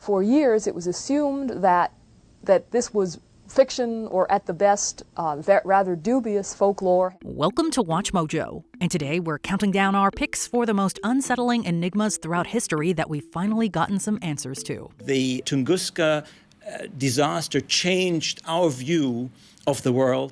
For years, it was assumed that this was fiction or, at the best, rather dubious folklore. Welcome to Watch Mojo, and today we're counting down our picks for the most unsettling enigmas throughout history that we've finally gotten some answers to. The Tunguska disaster changed our view of the world.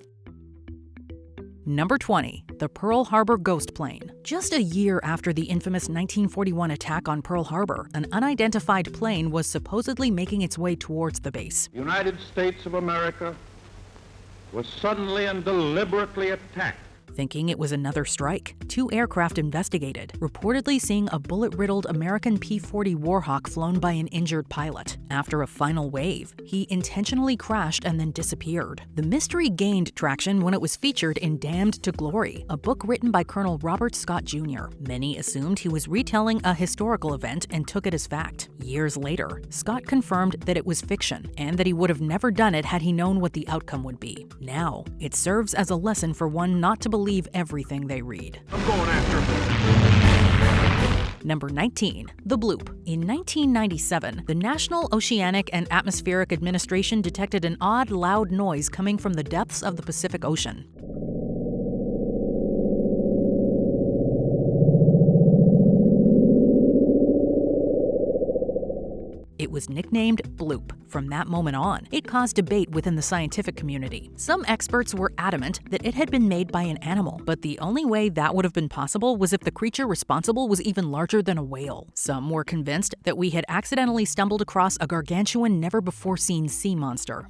Number 20, the Pearl Harbor ghost plane. Just a year after the infamous 1941 attack on Pearl Harbor, an unidentified plane was supposedly making its way towards the base. The United States of America was suddenly and deliberately attacked. Thinking it was another strike, 2 aircraft investigated, reportedly seeing a bullet-riddled American P-40 Warhawk flown by an injured pilot. After a final wave, he intentionally crashed and then disappeared. The mystery gained traction when it was featured in Damned to Glory, a book written by Colonel Robert Scott Jr. Many assumed he was retelling a historical event and took it as fact. Years later, Scott confirmed that it was fiction and that he would have never done it had he known what the outcome would be. Now, it serves as a lesson for one not to believe everything they read. I'm going after him. Number 19, the Bloop. In 1997, the National Oceanic and Atmospheric Administration detected an odd, loud noise coming from the depths of the Pacific Ocean. It was nicknamed Bloop. From that moment on, it caused debate within the scientific community. Some experts were adamant that it had been made by an animal, but the only way that would have been possible was if the creature responsible was even larger than a whale. Some were convinced that we had accidentally stumbled across a gargantuan, never-before-seen sea monster.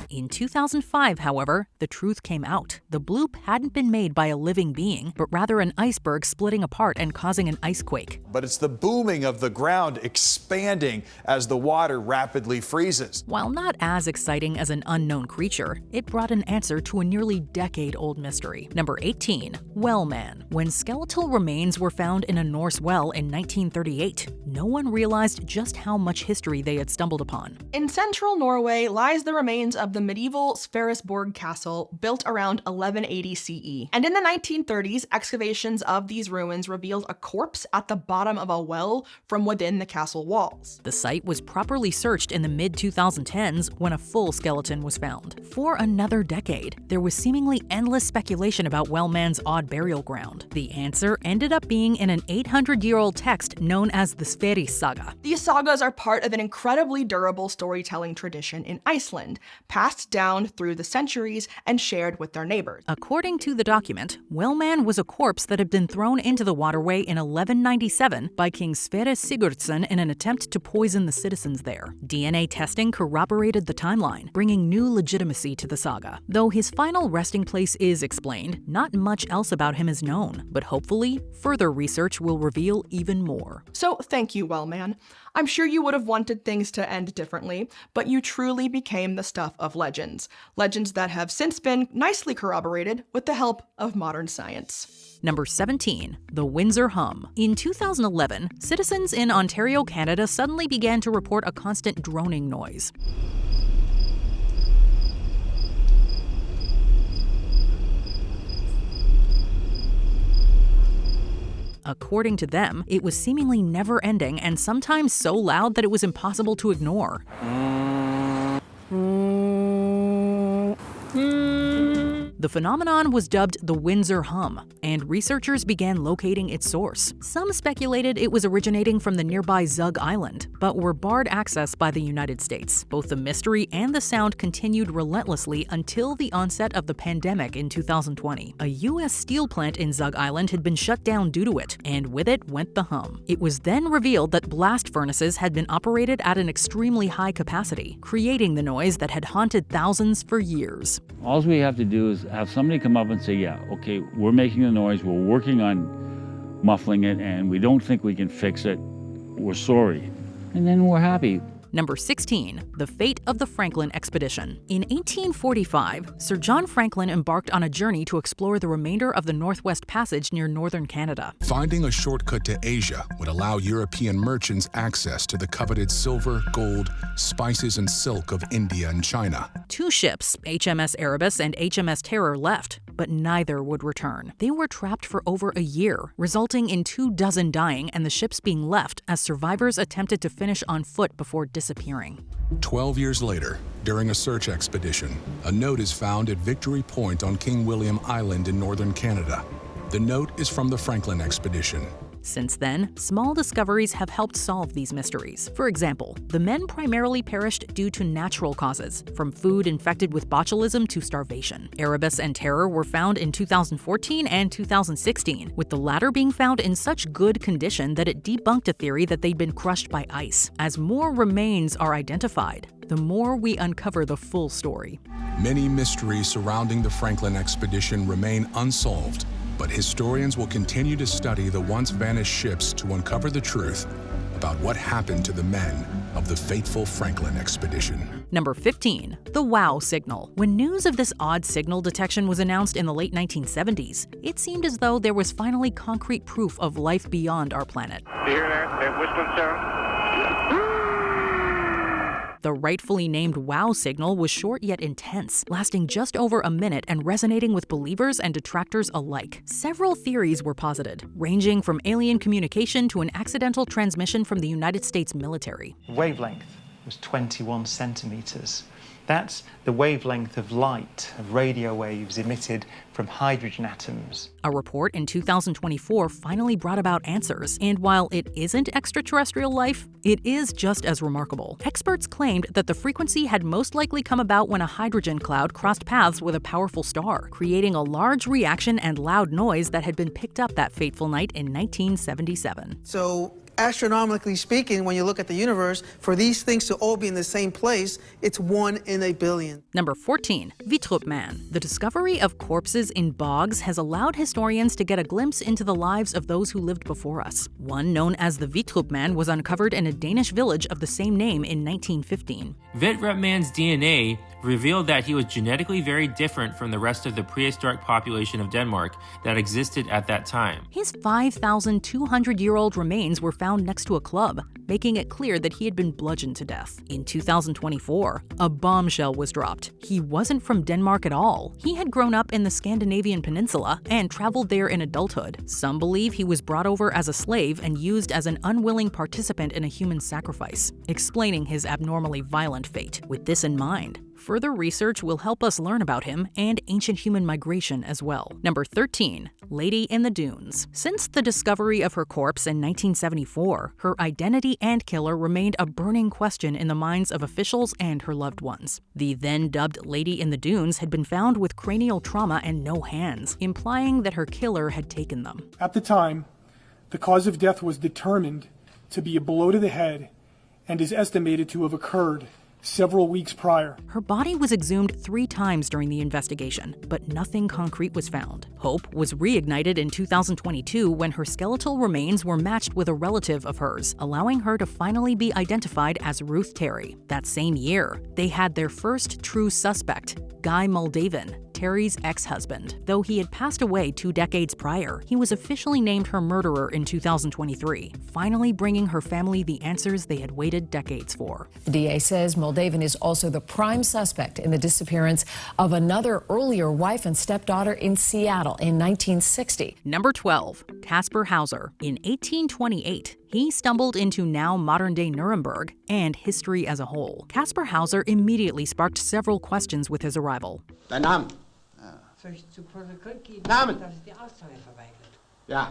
In 2005, however, the truth came out. The Bloop hadn't been made by a living being, but rather an iceberg splitting apart and causing an ice quake. But it's the booming of the ground expanding as the water rapidly freezes. While not as exciting as an unknown creature, it brought an answer to a nearly decade-old mystery. Number 18, Well Man. When skeletal remains were found in a Norse well in 1938, no one realized just how much history they had stumbled upon. In central Norway lies the remains of the medieval Sverresborg castle built around 1180 CE. And in the 1930s, excavations of these ruins revealed a corpse at the bottom of a well from within the castle walls. The site was properly searched in the mid-2010s when a full skeleton was found. For another decade, there was seemingly endless speculation about Well Man's odd burial ground. The answer ended up being in an 800-year-old text known as the Sverris Saga. These sagas are part of an incredibly durable storytelling tradition in Iceland, passed down through the centuries and shared with their neighbors. According to the document, Well Man was a corpse that had been thrown into the waterway in 1197 by King Sverre Sigurdsson in an attempt to poison the citizens there. DNA testing corroborated the timeline, bringing new legitimacy to the saga. Though his final resting place is explained, not much else about him is known, but hopefully, further research will reveal even more. So thank you, Well Man. I'm sure you would have wanted things to end differently, but you truly became the stuff of legends. Legends that have since been nicely corroborated with the help of modern science. Number 17, the Windsor Hum. In 2011, citizens in Ontario, Canada suddenly began to report a constant droning noise. According to them, it was seemingly never-ending and sometimes so loud that it was impossible to ignore. The phenomenon was dubbed the Windsor Hum, and researchers began locating its source. Some speculated it was originating from the nearby Zug Island, but were barred access by the United States. Both the mystery and the sound continued relentlessly until the onset of the pandemic in 2020. A U.S. steel plant in Zug Island had been shut down due to it, and with it went the hum. It was then revealed that blast furnaces had been operated at an extremely high capacity, creating the noise that had haunted thousands for years. All we have to do is have somebody come up and say, yeah, okay, we're making the noise, we're working on muffling it, and we don't think we can fix it. We're sorry. And then we're happy. Number 16, the Fate of the Franklin Expedition. In 1845, Sir John Franklin embarked on a journey to explore the remainder of the Northwest Passage near northern Canada. Finding a shortcut to Asia would allow European merchants access to the coveted silver, gold, spices, and silk of India and China. 2 ships, HMS Erebus and HMS Terror, left, but neither would return. They were trapped for over a year, resulting in 24 dying and the ships being left as survivors attempted to finish on foot before disappearing. 12 years later, during a search expedition, a note is found at Victory Point on King William Island in northern Canada. The note is from the Franklin expedition. Since then, small discoveries have helped solve these mysteries. For example, the men primarily perished due to natural causes, from food infected with botulism to starvation. Erebus and Terror were found in 2014 and 2016, with the latter being found in such good condition that it debunked a theory that they'd been crushed by ice. As more remains are identified, the more we uncover the full story. Many mysteries surrounding the Franklin expedition remain unsolved, but historians will continue to study the once-vanished ships to uncover the truth about what happened to the men of the fateful Franklin expedition. Number 15. The WOW signal. When news of this odd signal detection was announced in the late 1970s, it seemed as though there was finally concrete proof of life beyond our planet. Do you hear that? Whistling sound? The rightfully named WOW signal was short yet intense, lasting just over a minute and resonating with believers and detractors alike. Several theories were posited, ranging from alien communication to an accidental transmission from the United States military. Wavelength was 21 centimeters. That's the wavelength of light, of radio waves emitted from hydrogen atoms. A report in 2024 finally brought about answers, and while it isn't extraterrestrial life, it is just as remarkable. Experts claimed that the frequency had most likely come about when a hydrogen cloud crossed paths with a powerful star, creating a large reaction and loud noise that had been picked up that fateful night in 1977. So, astronomically speaking, when you look at the universe, for these things to all be in the same place, it's 1 in a billion. Number 14. Windsor Man. The discovery of corpses in bogs has allowed historians to get a glimpse into the lives of those who lived before us. One known as the Windsor Man was uncovered in a Danish village of the same name in 1915. Windsor Man's DNA revealed that he was genetically very different from the rest of the prehistoric population of Denmark that existed at that time. His 5,200-year-old remains were found next to a club, making it clear that he had been bludgeoned to death. In 2024, a bombshell was dropped. He wasn't from Denmark at all. He had grown up in the Scandinavian peninsula and traveled there in adulthood. Some believe he was brought over as a slave and used as an unwilling participant in a human sacrifice, explaining his abnormally violent fate. With this in mind, further research will help us learn about him and ancient human migration as well. Number 13. Lady in the Dunes. Since the discovery of her corpse in 1974, her identity and killer remained a burning question in the minds of officials and her loved ones. The then-dubbed Lady in the Dunes had been found with cranial trauma and no hands, implying that her killer had taken them. At the time, the cause of death was determined to be a blow to the head and is estimated to have occurred several weeks prior. Her body was exhumed 3 times during the investigation, but nothing concrete was found. Hope was reignited in 2022 when her skeletal remains were matched with a relative of hers, allowing her to finally be identified as Ruth Terry. That same year, they had their first true suspect, Guy Muldaven, Terry's ex-husband. Though he had passed away 2 decades prior, he was officially named her murderer in 2023, finally bringing her family the answers they had waited decades for. The DA says Muldaven is also the prime suspect in the disappearance of another earlier wife and stepdaughter in Seattle in 1960. Number 12. Caspar Hauser. In 1828, he stumbled into now modern-day Nuremberg and history as a whole. Caspar Hauser immediately sparked several questions with his arrival. Dein Name? Namen? Ja,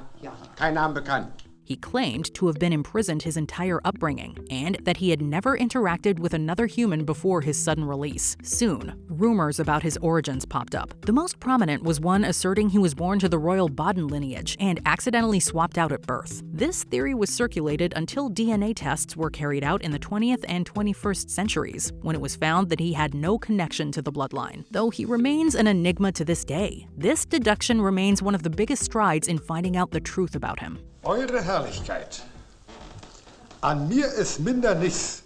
kein Name bekannt. He claimed to have been imprisoned his entire upbringing, and that he had never interacted with another human before his sudden release. Soon, rumors about his origins popped up. The most prominent was one asserting he was born to the royal Baden lineage and accidentally swapped out at birth. This theory was circulated until DNA tests were carried out in the 20th and 21st centuries, when it was found that he had no connection to the bloodline. Though he remains an enigma to this day, this deduction remains one of the biggest strides in finding out the truth about him. Eure Herrlichkeit, an mir ist minder nichts,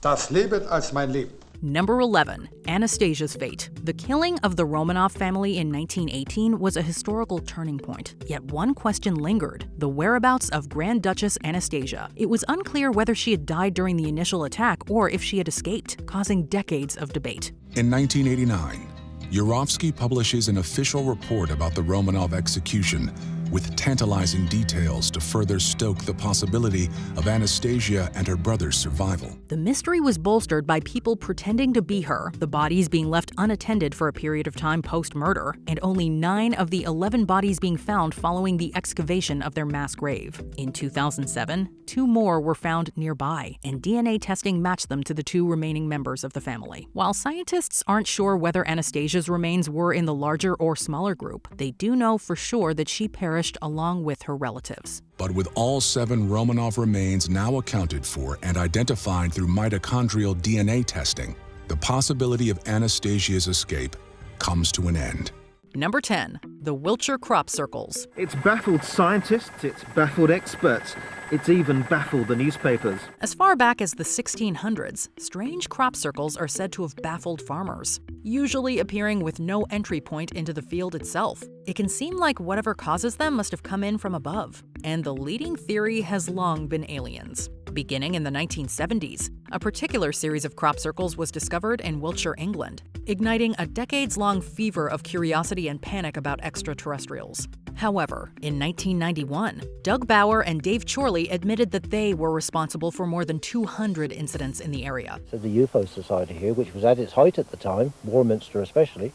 das lebet als mein Leben. Number 11. Anastasia's fate. The killing of the Romanov family in 1918 was a historical turning point. Yet one question lingered: the whereabouts of Grand Duchess Anastasia. It was unclear whether she had died during the initial attack or if she had escaped, causing decades of debate. In 1989, Yurovsky publishes an official report about the Romanov execution with tantalizing details to further stoke the possibility of Anastasia and her brother's survival. The mystery was bolstered by people pretending to be her, the bodies being left unattended for a period of time post-murder, and only 9 of the 11 bodies being found following the excavation of their mass grave. In 2007, 2 more were found nearby, and DNA testing matched them to the 2 remaining members of the family. While scientists aren't sure whether Anastasia's remains were in the larger or smaller group, they do know for sure that she perished along with her relatives. But with all 7 Romanov remains now accounted for and identified through mitochondrial DNA testing, the possibility of Anastasia's escape comes to an end. Number 10. The Wiltshire crop circles. It's baffled scientists, it's baffled experts, it's even baffled the newspapers. As far back as the 1600s, strange crop circles are said to have baffled farmers, usually appearing with no entry point into the field itself. It can seem like whatever causes them must have come in from above, and the leading theory has long been aliens. Beginning in the 1970s, a particular series of crop circles was discovered in Wiltshire, England, igniting a decades-long fever of curiosity and panic about extraterrestrials. However, in 1991, Doug Bauer and Dave Chorley admitted that they were responsible for more than 200 incidents in the area. So the UFO Society here, which was at its height at the time, Warminster especially,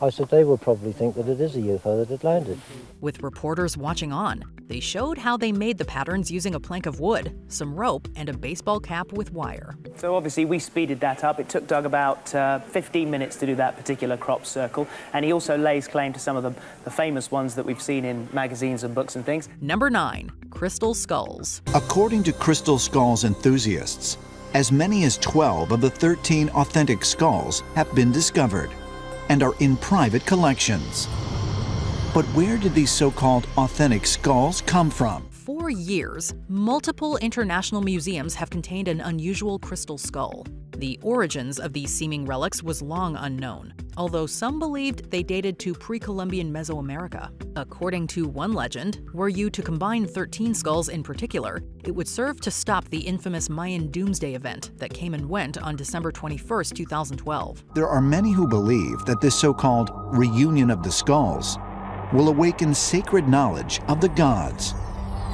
I said they will probably think that it is a UFO that had landed. With reporters watching on, they showed how they made the patterns using a plank of wood, some rope, and a baseball cap with wire. So obviously we speeded that up. It took Doug about 15 minutes to do that particular crop circle, and he also lays claim to some of the famous ones that we've seen in magazines and books and things. Number 9. Crystal skulls. According to crystal skulls enthusiasts, as many as 12 of the 13 authentic skulls have been discovered and are in private collections. But where did these so-called authentic skulls come from? For years, multiple international museums have contained an unusual crystal skull. The origins of these seeming relics was long unknown, although some believed they dated to pre-Columbian Mesoamerica. According to one legend, were you to combine 13 skulls in particular, it would serve to stop the infamous Mayan Doomsday event that came and went on December 21, 2012. There are many who believe that this so-called reunion of the skulls will awaken sacred knowledge of the gods,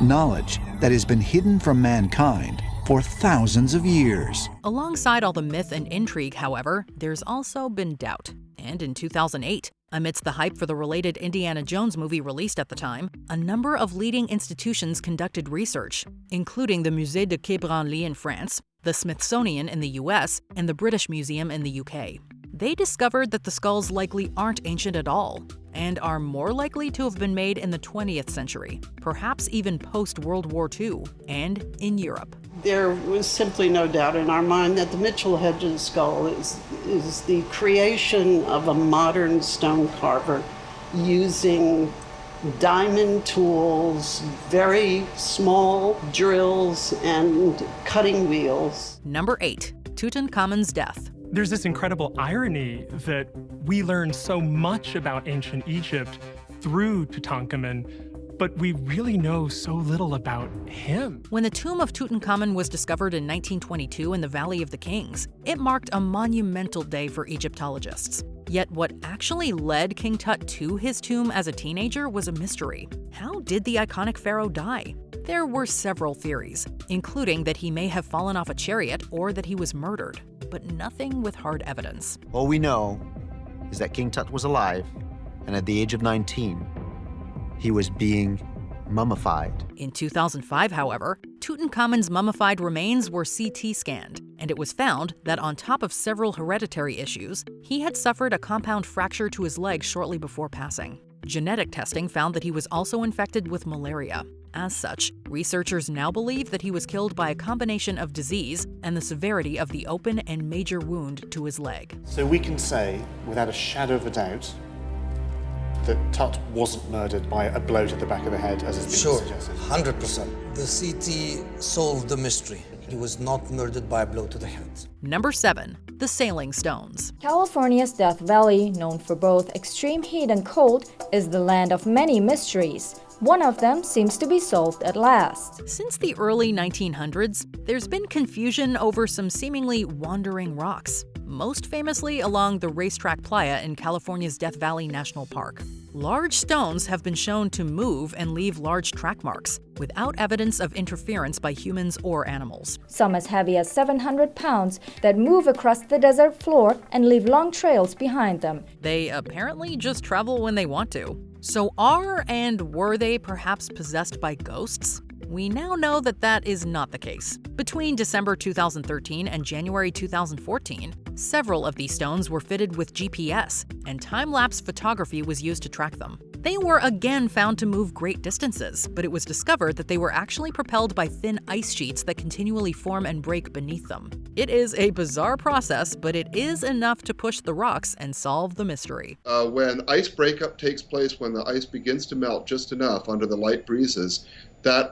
knowledge that has been hidden from mankind for thousands of years. Alongside all the myth and intrigue, however, there's also been doubt. And in 2008, amidst the hype for the related Indiana Jones movie released at the time, a number of leading institutions conducted research, including the Musée de Quai Branly in France, the Smithsonian in the US, and the British Museum in the UK. They discovered that the skulls likely aren't ancient at all, and are more likely to have been made in the 20th century, perhaps even post-World War II, and in Europe. There was simply no doubt in our mind that the Mitchell Hedges skull is the creation of a modern stone carver using diamond tools, very small drills, and cutting wheels. Number 8. Tutankhamun's death. There's this incredible irony that we learn so much about ancient Egypt through Tutankhamun, but we really know so little about him. When the tomb of Tutankhamun was discovered in 1922 in the Valley of the Kings, it marked a monumental day for Egyptologists. Yet what actually led King Tut to his tomb as a teenager was a mystery. How did the iconic pharaoh die? There were several theories, including that he may have fallen off a chariot or that he was murdered, but nothing with hard evidence. All we know is that King Tut was alive, and at the age of 19, he was being mummified. In 2005, however, Tutankhamun's mummified remains were CT scanned, and it was found that on top of several hereditary issues, he had suffered a compound fracture to his leg shortly before passing. Genetic testing found that he was also infected with malaria. As such, researchers now believe that he was killed by a combination of disease and the severity of the open and major wound to his leg. So we can say, without a shadow of a doubt, that Tut wasn't murdered by a blow to the back of the head, as has been suggested. 100%. The CT solved the mystery. He was not murdered by a blow to the head. Number 7. The Sailing Stones. California's Death Valley, known for both extreme heat and cold, is the land of many mysteries. One of them seems to be solved at last. Since the early 1900s, there's been confusion over some seemingly wandering rocks. most famously along the racetrack playa in California's Death Valley National Park. Large stones have been shown to move and leave large track marks, without evidence of interference by humans or animals. Some as heavy as 700 pounds that move across the desert floor and leave long trails behind them. They apparently just travel when they want to. So are and were they perhaps possessed by ghosts? We now know that that is not the case. Between December 2013 and January 2014, several of these stones were fitted with GPS, and time-lapse photography was used to track them. They were again found to move great distances, but it was discovered that they were actually propelled by thin ice sheets that continually form and break beneath them. It is a bizarre process, but it is enough to push the rocks and solve the mystery. When ice breakup takes place, when the ice begins to melt just enough under the light breezes, that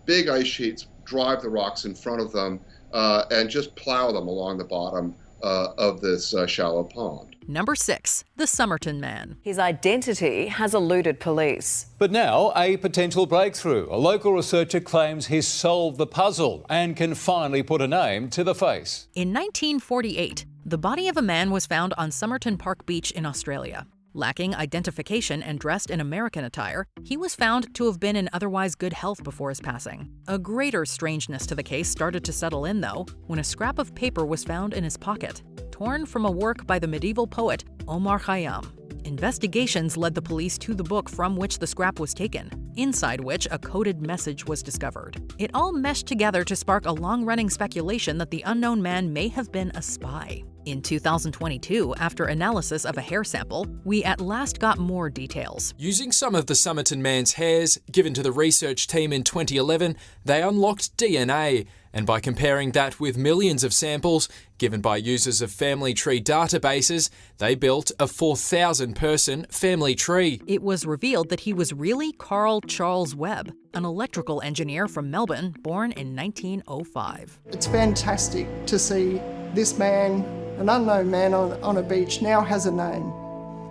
big ice sheets drive the rocks in front of them and just plow them along the bottom of this shallow pond. Number 6. The Somerton Man. His identity has eluded police. But now, a potential breakthrough. A local researcher claims he's solved the puzzle and can finally put a name to the face. In 1948, the body of a man was found on Somerton Park Beach in Australia. Lacking identification and dressed in American attire, he was found to have been in otherwise good health before his passing. A greater strangeness to the case started to settle in, though, when a scrap of paper was found in his pocket, torn from a work by the medieval poet Omar Khayyam. Investigations led the police to the book from which the scrap was taken, inside which a coded message was discovered. It all meshed together to spark a long-running speculation that the unknown man may have been a spy. In 2022, after analysis of a hair sample, we at last got more details. Using some of the Somerton Man's hairs given to the research team in 2011, they unlocked DNA, and by comparing that with millions of samples given by users of family tree databases, they built a 4,000-person family tree. It was revealed that he was really Carl Charles Webb, an electrical engineer from Melbourne, born in 1905. It's fantastic to see this man, an unknown man on a beach, now has a name.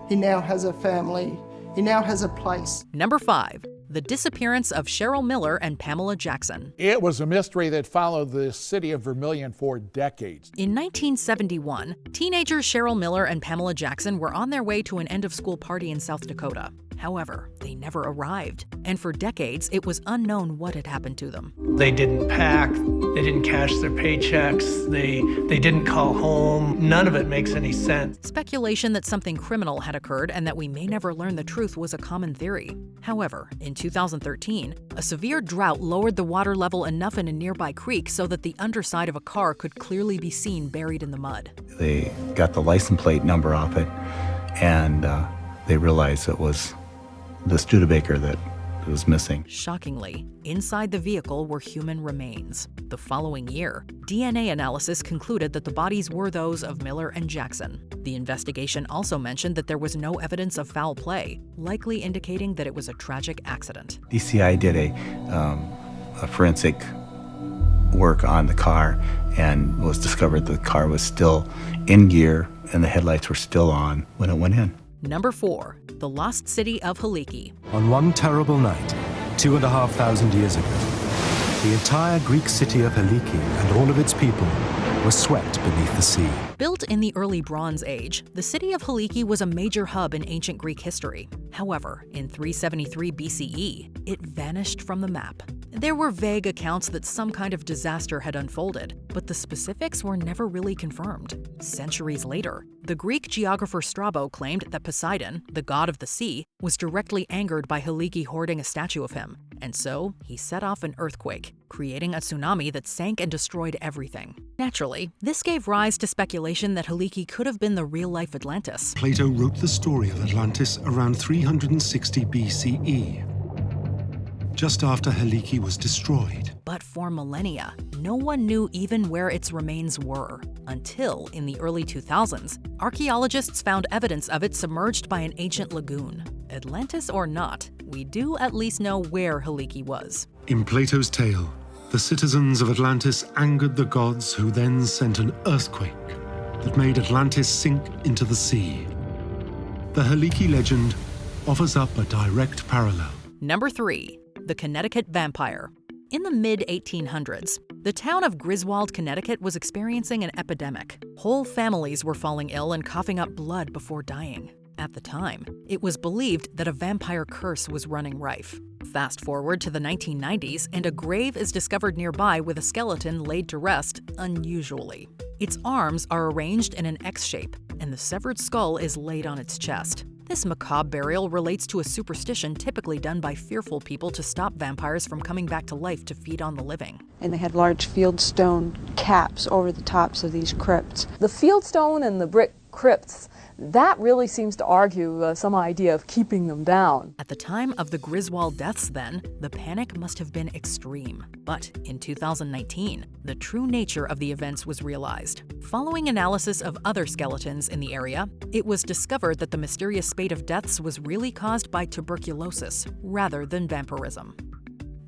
He now has a family. He now has a place. Number 5. The disappearance of Cheryl Miller and Pamela Jackson. It was a mystery that followed the city of Vermilion for decades. In 1971, teenagers Cheryl Miller and Pamela Jackson were on their way to an end-of-school party in South Dakota. However, they never arrived, and for decades it was unknown what had happened to them. They didn't pack, they didn't cash their paychecks, they didn't call home. None of it makes any sense. Speculation that something criminal had occurred and that we may never learn the truth was a common theory. However, in 2013, a severe drought lowered the water level enough in a nearby creek so that the underside of a car could clearly be seen buried in the mud. They got the license plate number off it, and they realized it was the Studebaker that was missing. Shockingly, inside the vehicle were human remains. The following year, DNA analysis concluded that the bodies were those of Miller and Jackson. The investigation also mentioned that there was no evidence of foul play, likely indicating that it was a tragic accident. DCI did a forensic work on the car, and was discovered the car was still in gear and the headlights were still on when it went in. Number 4. The Lost City of Haliki. On one terrible night, 2,500 years ago, the entire Greek city of Haliki and all of its people were swept beneath the sea. Built in the early Bronze Age, the city of Haliki was a major hub in ancient Greek history. However, in 373 BCE, it vanished from the map. There were vague accounts that some kind of disaster had unfolded, but the specifics were never really confirmed. Centuries later, the Greek geographer Strabo claimed that Poseidon, the god of the sea, was directly angered by Haliki hoarding a statue of him, and so he set off an earthquake, creating a tsunami that sank and destroyed everything. Naturally, this gave rise to speculation that Haliki could have been the real-life Atlantis. Plato wrote the story of Atlantis around 360 BCE. Just after Haliki was destroyed. But for millennia, no one knew even where its remains were. Until, in the early 2000s, archaeologists found evidence of it submerged by an ancient lagoon. Atlantis or not, we do at least know where Haliki was. In Plato's tale, the citizens of Atlantis angered the gods, who then sent an earthquake that made Atlantis sink into the sea. The Haliki legend offers up a direct parallel. Number 3. The Connecticut Vampire. In the mid-1800s, The town of Griswold, Connecticut was experiencing an epidemic. Whole families were falling ill and coughing up blood before dying. At the time, it was believed that a vampire curse was running rife. Fast forward to the 1990s, and a grave is discovered nearby with a skeleton laid to rest unusually. Its arms are arranged in an X shape, and the severed skull is laid on its chest. This macabre burial relates to a superstition typically done by fearful people to stop vampires from coming back to life to feed on the living. And they had large fieldstone caps over the tops of these crypts. The fieldstone and the brick crypts, that really seems to argue some idea of keeping them down. At the time of the Griswold deaths then, the panic must have been extreme. But in 2019, the true nature of the events was realized. Following analysis of other skeletons in the area, it was discovered that the mysterious spate of deaths was really caused by tuberculosis rather than vampirism.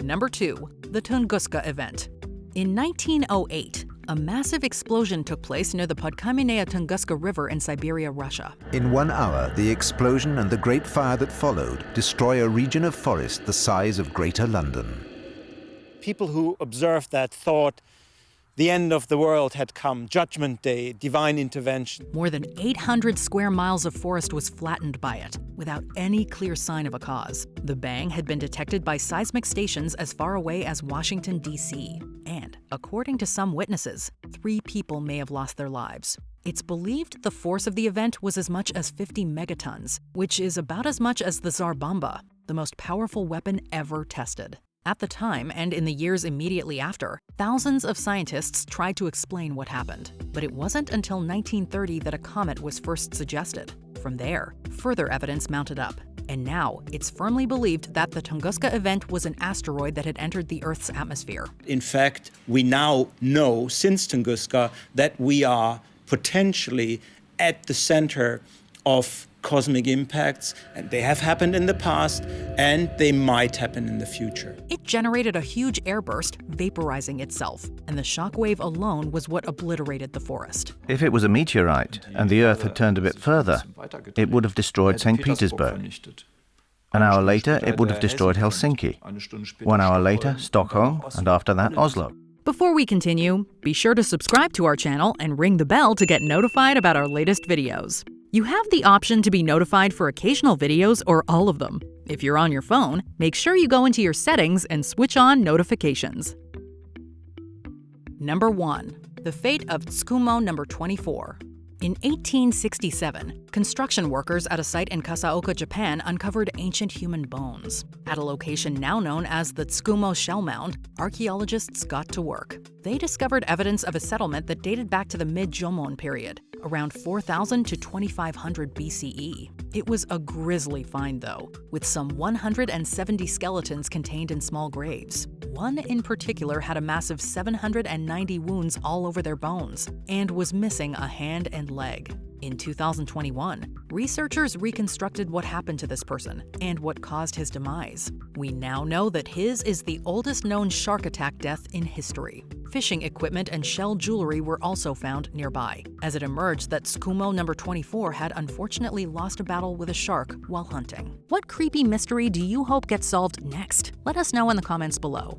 Number 2. The Tunguska event. In 1908, a massive explosion took place near the Podkamennaya Tunguska River in Siberia, Russia. In 1 hour, the explosion and the great fire that followed destroy a region of forest the size of Greater London. People who observed that thought the end of the world had come, Judgment Day, divine intervention. More than 800 square miles of forest was flattened by it, without any clear sign of a cause. The bang had been detected by seismic stations as far away as Washington, D.C. And, according to some witnesses, 3 people may have lost their lives. It's believed the force of the event was as much as 50 megatons, which is about as much as the Tsar Bomba, the most powerful weapon ever tested. At the time, and in the years immediately after, thousands of scientists tried to explain what happened. But it wasn't until 1930 that a comet was first suggested. From there, further evidence mounted up. And now, it's firmly believed that the Tunguska event was an asteroid that had entered the Earth's atmosphere. In fact, we now know, since Tunguska, that we are potentially at the center of cosmic impacts, and they have happened in the past, and they might happen in the future. It generated a huge airburst, vaporizing itself, and the shockwave alone was what obliterated the forest. If it was a meteorite, and the Earth had turned a bit further, it would have destroyed St. Petersburg. An hour later, it would have destroyed Helsinki. 1 hour later, Stockholm, and after that, Oslo. Before we continue, be sure to subscribe to our channel and ring the bell to get notified about our latest videos. You have the option to be notified for occasional videos or all of them. If you're on your phone, make sure you go into your settings and switch on notifications. Number 1. The Fate of Tsukumo No. 24. In 1867, construction workers at a site in Kasaoka, Japan uncovered ancient human bones. At a location now known as the Tsukumo Shell Mound, archaeologists got to work. They discovered evidence of a settlement that dated back to the mid-Jomon period, around 4000 to 2500 BCE. It was a grisly find, though, with some 170 skeletons contained in small graves. One in particular had a massive 790 wounds all over their bones and was missing a hand and leg. In 2021, researchers reconstructed what happened to this person and what caused his demise. We now know that his is the oldest known shark attack death in history. Fishing equipment and shell jewelry were also found nearby, as it emerged that Tsukumo No. 24 had unfortunately lost a battle with a shark while hunting. What creepy mystery do you hope gets solved next? Let us know in the comments below.